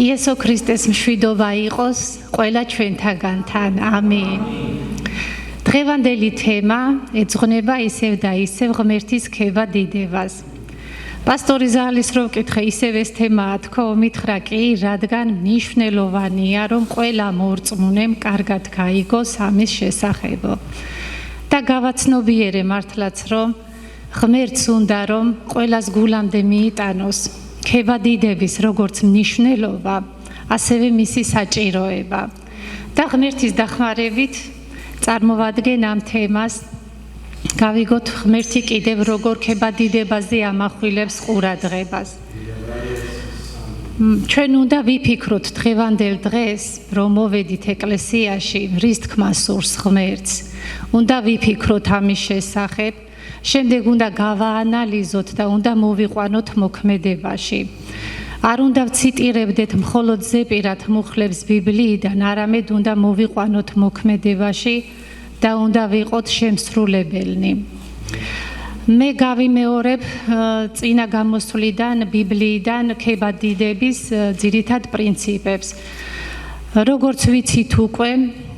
იესო ქრისტეს მშვიდობა იყოს ყველა ჩვენთაგანთან. ამინ. დღევანდელი თემა ეძღვნება ისევ და ისევ ღმერთის ქება დიდებას. პასტორი ზალის რო ვკითხე, ისევ ეს თემაა თქო, მითხრა კი, რადგან მნიშვნელოვანია, რომ ყველა მორწმუნემ კარგად გაიგოს ამის შესახებო. და გავაცნობიერე მართლაც, რომ ღმერთს უნდა, რომ ყველას გულამდე მიიტანოს ქება დიდების როგორც მნიშვნელობა, ასევე მისი საჭიროება. და ღმერთის დახმარებით წარმოვადგენ ამ თემას, გავიგოთ ღმერთი კიდევ როგორ ქება დიდებაზე ამახვილებს ყურადღებას. ჩვენ უნდა ვიფიქროთ დღევანდელ დღეს, რომ მოვედით ეკლესიაში, რის თქმა სურს ღმერთს. უნდა ვიფიქროთ ამის შესახებ. შემდეგ უნდა გავაანალიზოთ და უნდა მოვიყვანოთ მოქმედებაში. არ უნდა ვციტირებდეთ მხოლოდ ზეპირად მუხლებს ბიბლიიდან, არამედ უნდა მოვიყვანოთ მოქმედებაში და უნდა ვიყოთ შემსრულებელნი. მე გავიმეორებ წინა გამოსვლიდან ბიბლიიდან ქება დიდების ძირითად პრინციპებს. როგორც ვიცით უკვე,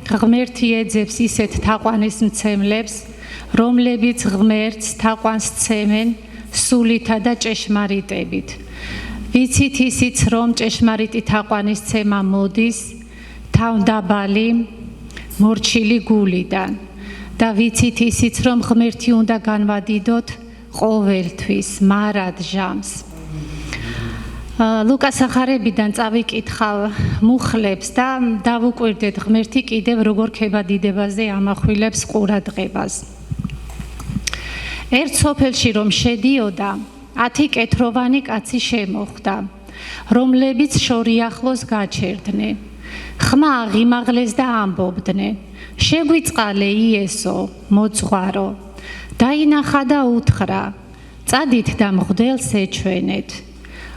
ღმერთი ეძებს ისეთ თაყვანისმცემლებს, რომლებიც ღმერთს თაყვანს სცემენ სულითა და ჭეშმარიტებით. ვიცით ისიც, რომ ჭეშმარიტი თაყვანისცემა მოდის თავდაბალი მორჩილი გულიდან და ვიცით ისიც, რომ ღმერთი უნდა განვადიდოთ ყოველთვის მარად ჟამს. ლუკას ახარებიდან წავიკითხავ მუხლებს და დავუკვირდეთ ღმერთი კიდევ როგორ ქება დიდებაზე ამახვილებს ყურადღებას. ერთ სოფელში რომ შედიოდა, 10 კეთროვანი კაცი შემოხვდა, რომლებიც შორიახლოს გაჩერდნენ. ხმა აღიმაღლეს და ამბობდნენ: შეგვიწყალე იესო, მოძღვარო. დაინახა და უთხრა: წადით და მღვდელს ეჩვენეთ.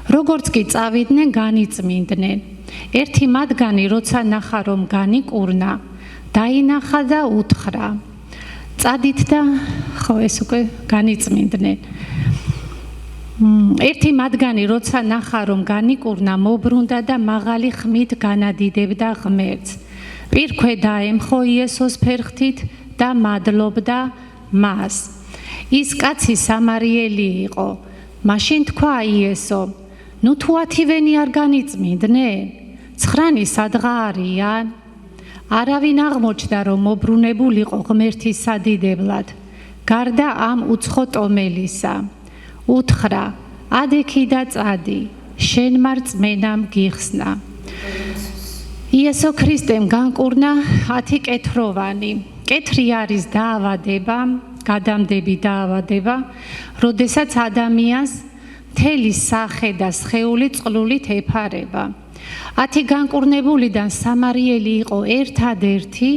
როგორც კი წავიდნენ, განიწმინდნენ. ერთი მათგანი, როცა ნახა, რომ განიკურნა, დაინახა და უთხრა: წადით და ეს უკვე განიწმინდნენ. ერთი მათგანი, როცა ნახა, რომ განიკურნა, მობრუნდა და მაღალი ხმით განადიდებდა ღმერთს. პირქვე დაემხო იესოს ფერხთით და მადლობდა მას. ის კაცი სამარიელი იყო. მაშინ თქვა იესო: ნუ თუ 10-ვენი არ განიწმინდნენ, 9 სადღა არიან? არავინ აღმოჩნდა, რომ მობრუნებულიყო ღმერთის სადიდებლად, გარდა ამ უცხო ტომელისა. უთხრა: ადექი და წადი, შენმა რწმენამ გიხსნა. იესო ქრისტემ განკურნა 10 კეთროვანი. კეთრი არის დაავადება, გადამდები დაავადება, როდესაც ადამიანს მთელი სახე და სხეული წყლულით ეფარება. 10 განკურნებულიდან სამარიელი იყო ერთადერთი,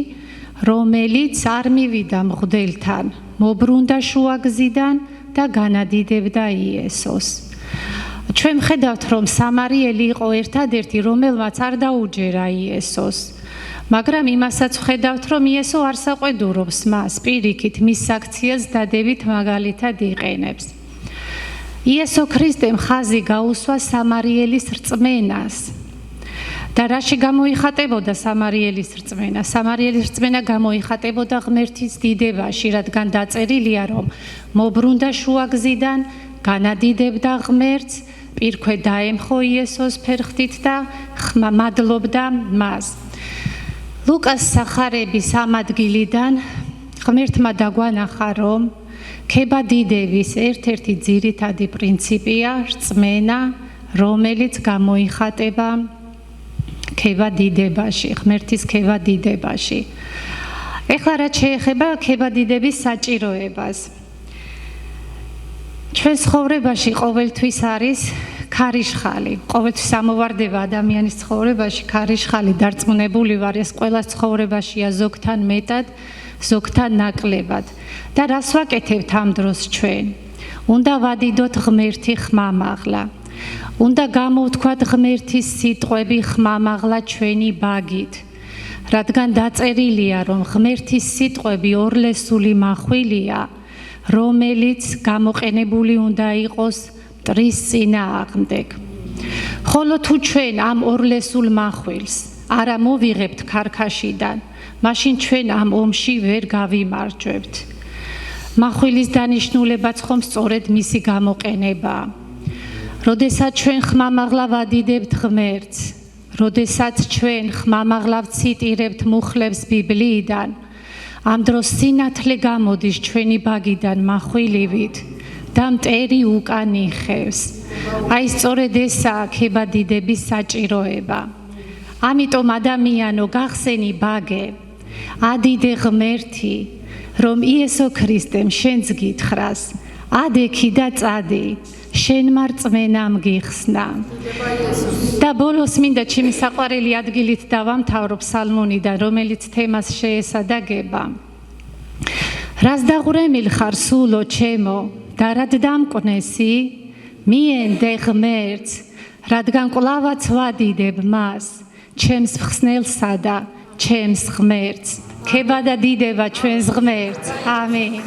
რომელიც არ მივიდა მღვდელთან, მობრუნდა შუაგზიდან და განადიდებდა იესოს. ჩვენ ხედავთ, რომ სამარიელი იყო ერთადერთი, რომელმაც არ დაუჯერა იესოს. მაგრამ იმასაც ხედავთ, რომ იესო არ საყვედურობს მას, პირიქით მის საქციელს დადებით მაგალითად იყენებს. იესო ქრისტემ ხაზი გაუსვა სამარიელის რწმენას. და რაში გამოიხატებოდა სამარიელის რწმენა? სამარიელის რწმენა გამოიხატებოდა ღმერთის დიდებაში, რადგან დაწერილია, რომ მობრუნდა შუაგზიდან, განადიდებდა ღმერთს, პირქვე დაემხო იესოს ფერხთით და მადლობდა მას. ლუკას სახარების ამ ადგილიდან ღმერთმა დაგვანახა, რომ ქება დიდების ერთ-ერთი ძირითადი პრინციპია რწმენა, რომელიც გამოიხატება ქება დიდებაში, ღმერთის ქება დიდებაში. ეხლა რაც შეეხება ქება დიდების საჭიროებას. ჩვენ ცხოვრებაში ყოველთვის არის ქარიშხალი. ყოველთვის ამოვარდება ადამიანის ცხოვრებაში ქარიშხალი, დარწმუნებული ვარ, ეს ყველას ცხოვრებაშია ზოგთან მეტად, ზოგთან ნაკლებად. და რას ვაკეთებთ ამ დროს ჩვენ? უნდა ვადიდოთ ღმერთი ხმამაღლა. უნდა გამოვთქვათ ღმერთის სიტყვები ხმამაღლა ჩვენი ბაგით, რადგან დაწერილია, რომ ღმერთის სიტყვები ორლესული მახვილია, რომელიც გამოყენებული უნდა იყოს მტრის წინააღმდეგ. ხოლო თუ ჩვენ ამ ორლესულ מחვილს არ ამოვიღებთ ქარქაშიდან, მაშინ ჩვენ ამ ომში ვერ გავიმარჯვებთ. מחვილის დანიშნულებაც ხომ სწორედ მისი გამოყენებაა. როდესაც ჩვენ ხმამაღლა ვადიდებთ ღმერთს, როდესაც ჩვენ ხმამაღლა ვციტირებთ მუხლებს ბიბლიიდან, ამ დროს სინათლე გამოდის ჩვენი ბაგიდან מחვილივით და მტერი უკან იხევს. აი სწორედ ესაა ქებადიდების საჭიროება. ამიტომ ადამიანო გახსენი ბაგე, ადიდე ღმერთი, რომ იესო ქრისტემ შენს გითხრას, ადექი და წადი, შენმა რწმენამ გიხსნა. და ბოლოს მინდა ჩემი საყვარელი ადგილით დავამთავრო ფსალმუნიდან, რომელიც თემას შეესადაგება. რას დაღვრემილ ხარ სულო ჩემო და რად დამკვნესი, მიენდე ღმერთს, რადგან კვლავაც ვადიდებ მას, ჩემს მხსნელსა და ჩემს ღმერთს. ქება და დიდება ჩვენს ღმერთს. ამინ.